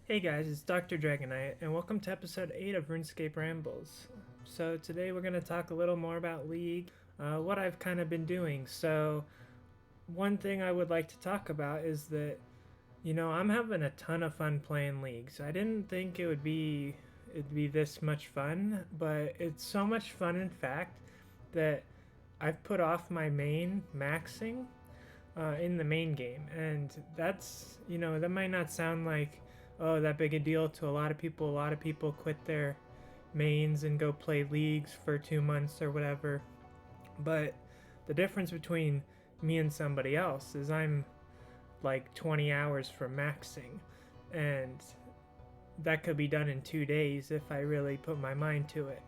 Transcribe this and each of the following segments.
Hey guys, it's Dr. Dragonite, and welcome to episode 8 of RuneScape Rambles. So today we're going to talk a little more about League, what I've kind of been doing. So one thing I would like to talk about is that, I'm having a ton of fun playing League. So I didn't think it'd be this much fun, but it's so much fun in fact that I've put off my main maxing in the main game, and that might not sound like that big a deal to a lot of people. A lot of people quit their mains and go play leagues for 2 months or whatever. But the difference between me and somebody else is I'm like 20 hours from maxing, and that could be done in 2 days if I really put my mind to it.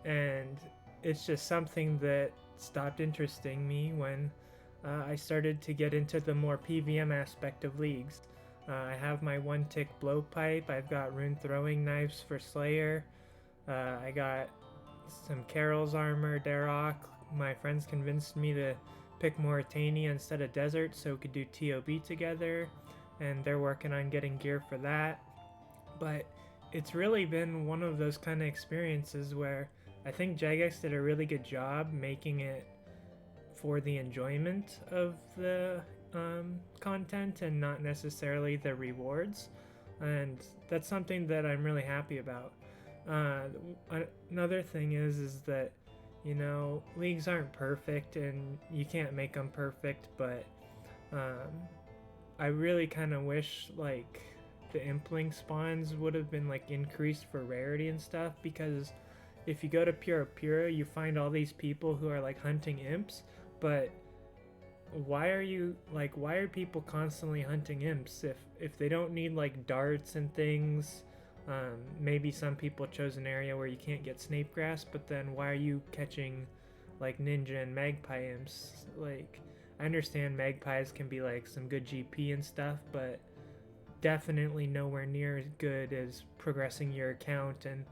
And it's just something that stopped interesting me when I started to get into the more PVM aspect of leagues. I have my one tick blowpipe, I've got rune throwing knives for Slayer, I got some Carol's armor, Darok. My friends convinced me to pick Mauritania instead of Desert so we could do TOB together, and they're working on getting gear for that. But it's really been one of those kind of experiences where I think Jagex did a really good job making it for the enjoyment of the content and not necessarily the rewards. And that's something that I'm really happy about. Uh, Another thing is that leagues aren't perfect and you can't make them perfect, but um, I really kind of wish like the impling spawns would have been like increased for rarity and stuff, because if you go to Pura Pura you find all these people who are like hunting imps, but why are people constantly hunting imps if they don't need like darts and things? Maybe some people chose an area where you can't get snape grass, but then why are you catching like ninja and magpie imps? Like, I understand magpies can be like some good GP and stuff, but definitely nowhere near as good as progressing your account. And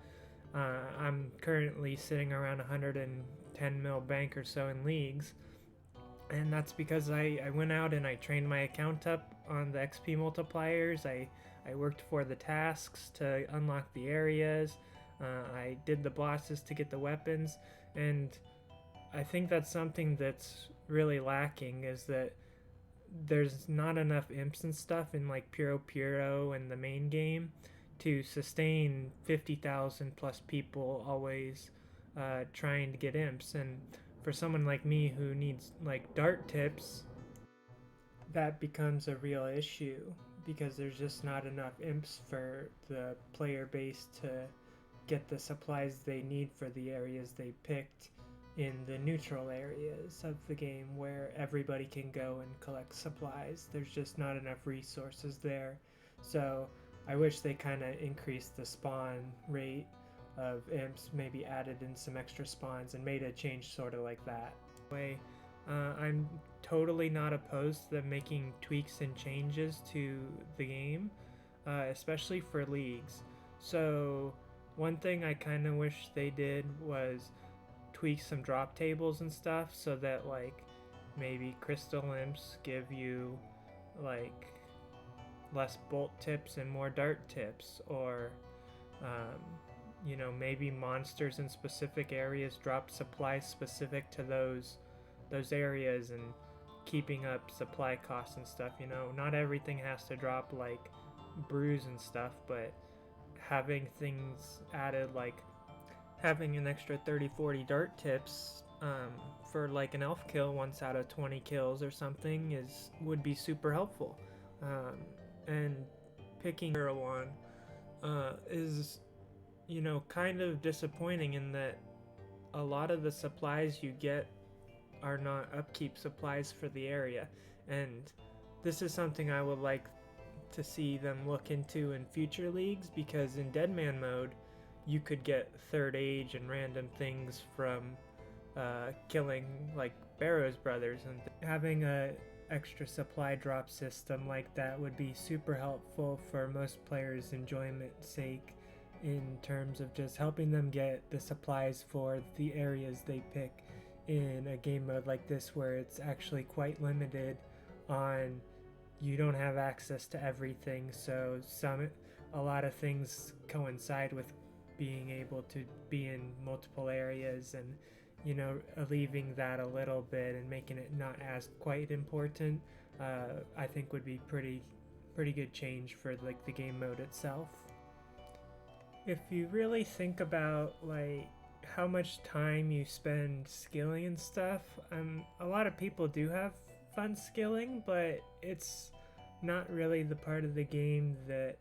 I'm currently sitting around 110 mil bank or so in leagues, and that's because I went out and I trained my account up on the XP multipliers. I worked for the tasks to unlock the areas. I did the bosses to get the weapons, and I think that's something that's really lacking, is that there's not enough imps and stuff in like Puro Puro and the main game to sustain 50,000 plus people always trying to get imps. And for someone like me who needs like dart tips, that becomes a real issue because there's just not enough imps for the player base to get the supplies they need for the areas they picked in the neutral areas of the game where everybody can go and collect supplies. There's just not enough resources there. So I wish they kind of increased the spawn rate of imps, maybe added in some extra spawns and made a change sort of like that. Way, I'm totally not opposed to them making tweaks and changes to the game, especially for leagues. So one thing I kind of wish they did was tweak some drop tables and stuff so that like maybe crystal imps give you like less bolt tips and more dart tips, or um, maybe monsters in specific areas drop supplies specific to those areas, and keeping up supply costs and stuff. Not everything has to drop like brews and stuff, but having things added like having an extra 30-40 dart tips for like an elf kill once out of 20 kills or something would be super helpful. And picking Erewhon is kind of disappointing in that a lot of the supplies you get are not upkeep supplies for the area, and this is something I would like to see them look into in future leagues, because in Deadman mode you could get third age and random things from killing like Barrow's brothers, and having a extra supply drop system like that would be super helpful for most players' enjoyment's sake, in terms of just helping them get the supplies for the areas they pick in a game mode like this, where it's actually quite limited on, you don't have access to everything. So a lot of things coincide with being able to be in multiple areas, and alleviating that a little bit and making it not as quite important, I think would be pretty good change for like the game mode itself. If you really think about like how much time you spend skilling and stuff, a lot of people do have fun skilling, but it's not really the part of the game that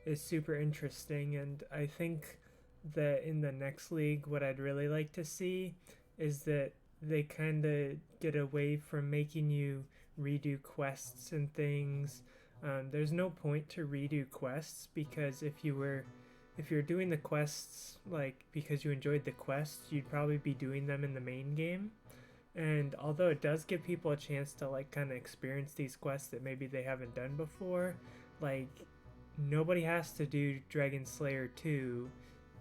is super interesting. And I think that in the next league, what I'd really like to see is that they kind of get away from making you redo quests and things. There's no point to redo quests, because if you're doing the quests like because you enjoyed the quests, you'd probably be doing them in the main game. And although it does give people a chance to like kind of experience these quests that maybe they haven't done before, like nobody has to do Dragon Slayer 2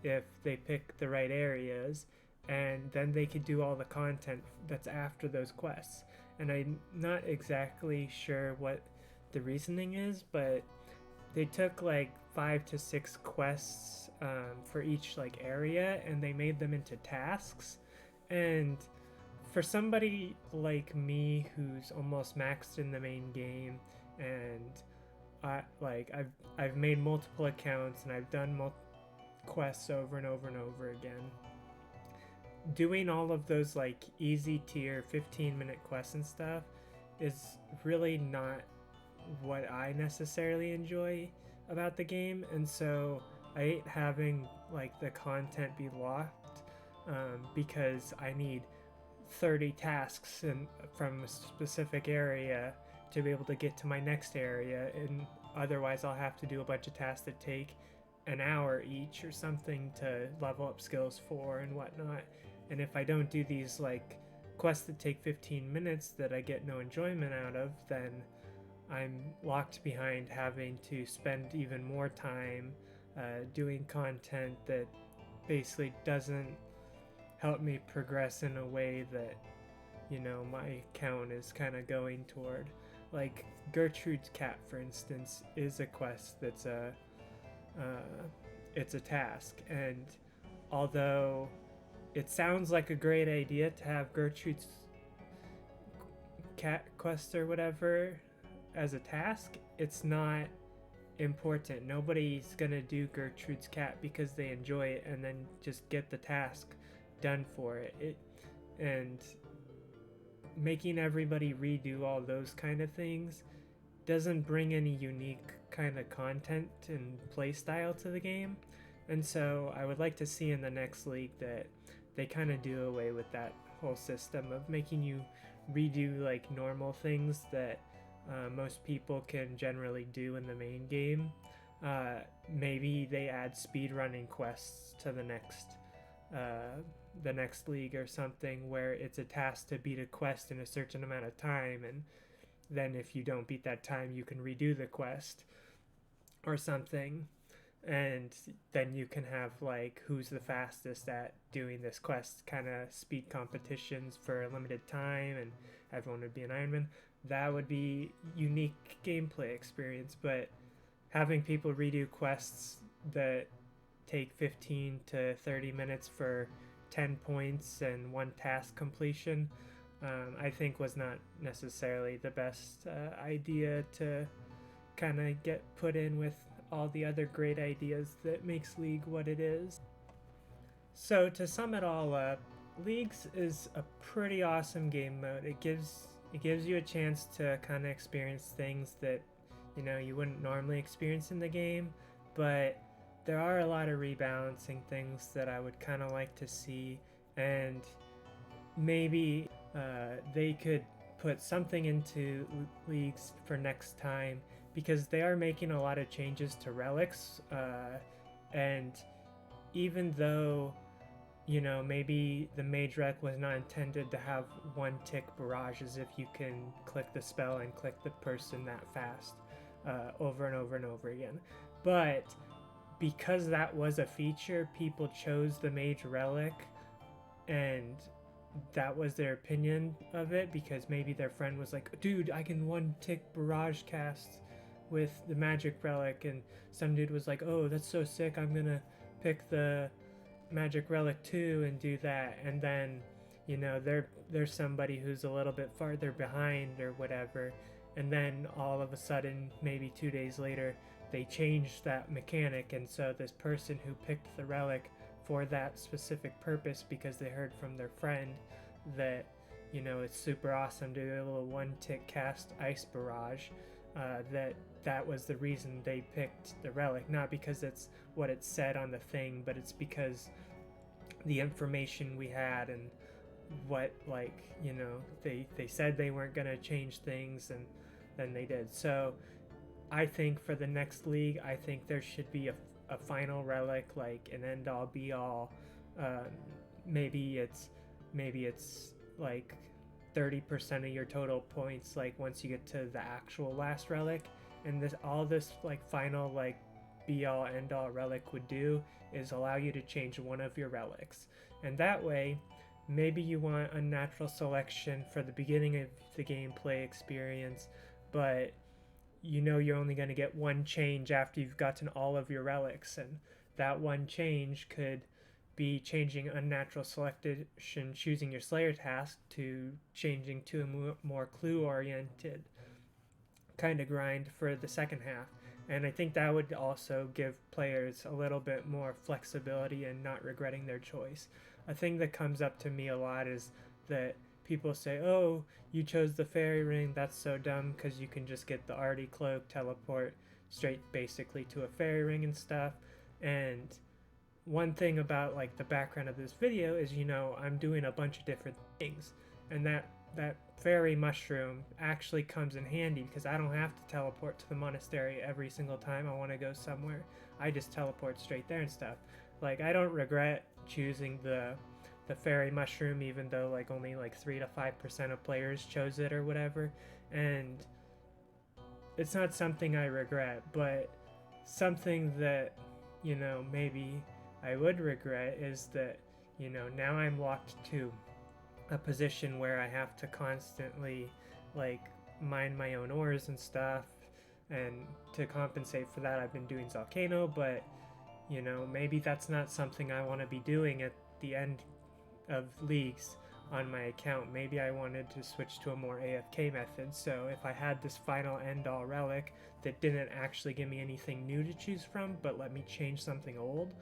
if they pick the right areas, and then they could do all the content that's after those quests. And I'm not exactly sure what the reasoning is, but they took like 5 to 6 quests for each like area, and they made them into tasks. And for somebody like me who's almost maxed in the main game, and I've made multiple accounts and I've done quests over and over and over again, doing all of those like easy tier 15-minute quests and stuff is really not what I necessarily enjoy about the game. And so I hate having like the content be locked, because I need 30 tasks from a specific area to be able to get to my next area, and otherwise I'll have to do a bunch of tasks that take an hour each or something to level up skills for and whatnot. And if I don't do these like quests that take 15 minutes that I get no enjoyment out of, then I'm locked behind having to spend even more time doing content that basically doesn't help me progress in a way that my account is kind of going toward. Like Gertrude's cat, for instance, is a quest that's it's a task, and although it sounds like a great idea to have Gertrude's cat quest or whatever as a task, it's not important. Nobody's gonna do Gertrude's cat because they enjoy it and then just get the task done for it. And making everybody redo all those kind of things doesn't bring any unique kind of content and play style to the game. And so I would like to see in the next league that they kind of do away with that whole system of making you redo like normal things that most people can generally do in the main game. Maybe they add speedrunning quests to the next league or something, where it's a task to beat a quest in a certain amount of time, and then if you don't beat that time you can redo the quest or something. And then you can have like who's the fastest at doing this quest kind of speed competitions for a limited time, and everyone would be an Ironman. That would be unique gameplay experience. But having people redo quests that take 15 to 30 minutes for 10 points and one task completion, I think was not necessarily the best idea to kind of get put in with all the other great ideas that makes League what it is. So to sum it all up, Leagues is a pretty awesome game mode. It gives you a chance to kind of experience things that you wouldn't normally experience in the game, but there are a lot of rebalancing things that I would kind of like to see, and maybe they could put something into Leagues for next time, because they are making a lot of changes to relics, and even though maybe the mage relic was not intended to have one tick barrages if you can click the spell and click the person that fast over and over and over again, but because that was a feature, people chose the mage relic, and that was their opinion of it, because maybe their friend was like, dude, I can one tick barrage cast with the magic relic, and some dude was like, oh, that's so sick, I'm gonna pick the magic relic too and do that. And then, you know, there's somebody who's a little bit farther behind or whatever, and then all of a sudden, maybe 2 days later, they changed that mechanic, and so this person who picked the relic for that specific purpose because they heard from their friend that, you know, it's super awesome to do a little one tick cast ice barrage, that was the reason they picked the relic, not because it's what it said on the thing, but it's because the information we had and what, like, you know, they said they weren't going to change things, and then they did. So I think for the next league, I think there should be a final relic, like an end all be all. Maybe it's like 30% of your total points, like once you get to the actual last relic. And this like final like be all end all relic would do is allow you to change one of your relics, and that way maybe you want unnatural selection for the beginning of the gameplay experience, but you know you're only going to get one change after you've gotten all of your relics, and that one change could be changing unnatural selection, choosing your Slayer task, to changing to a more clue oriented kind of grind for the second half. And I think that would also give players a little bit more flexibility and not regretting their choice. A thing that comes up to me a lot is that people say, oh, you chose the fairy ring, that's so dumb, because you can just get the Artie cloak, teleport straight basically to a fairy ring and stuff. And one thing about like the background of this video is, you know, I'm doing a bunch of different things, and that fairy mushroom actually comes in handy because I don't have to teleport to the monastery every single time I want to go somewhere. I just teleport straight there and stuff. Like, I don't regret choosing the fairy mushroom, even though like only like 3 to 5% of players chose it or whatever, and it's not something I regret. But something that, you know, maybe I would regret is that, you know, now I'm locked to a position where I have to constantly like mine my own ores and stuff, and to compensate for that I've been doing Volcano. But, you know, maybe that's not something I want to be doing at the end of leagues on my account. Maybe I wanted to switch to a more AFK method. So if I had this final end all relic that didn't actually give me anything new to choose from but let me change something old,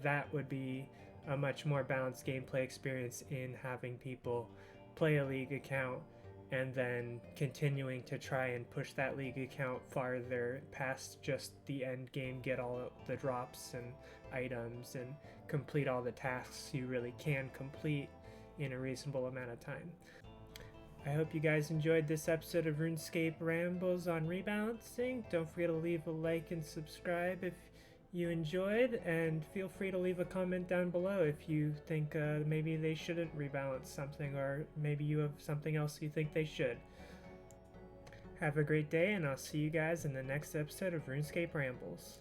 that would be a much more balanced gameplay experience in having people play a league account and then continuing to try and push that league account farther past just the end game, get all the drops and items and complete all the tasks you really can complete in a reasonable amount of time. I hope you guys enjoyed this episode of RuneScape Rambles on rebalancing. Don't forget to leave a like and subscribe if you enjoyed, and feel free to leave a comment down below if you think maybe they shouldn't rebalance something, or maybe you have something else you think they should. Have a great day, and I'll see you guys in the next episode of RuneScape Rambles.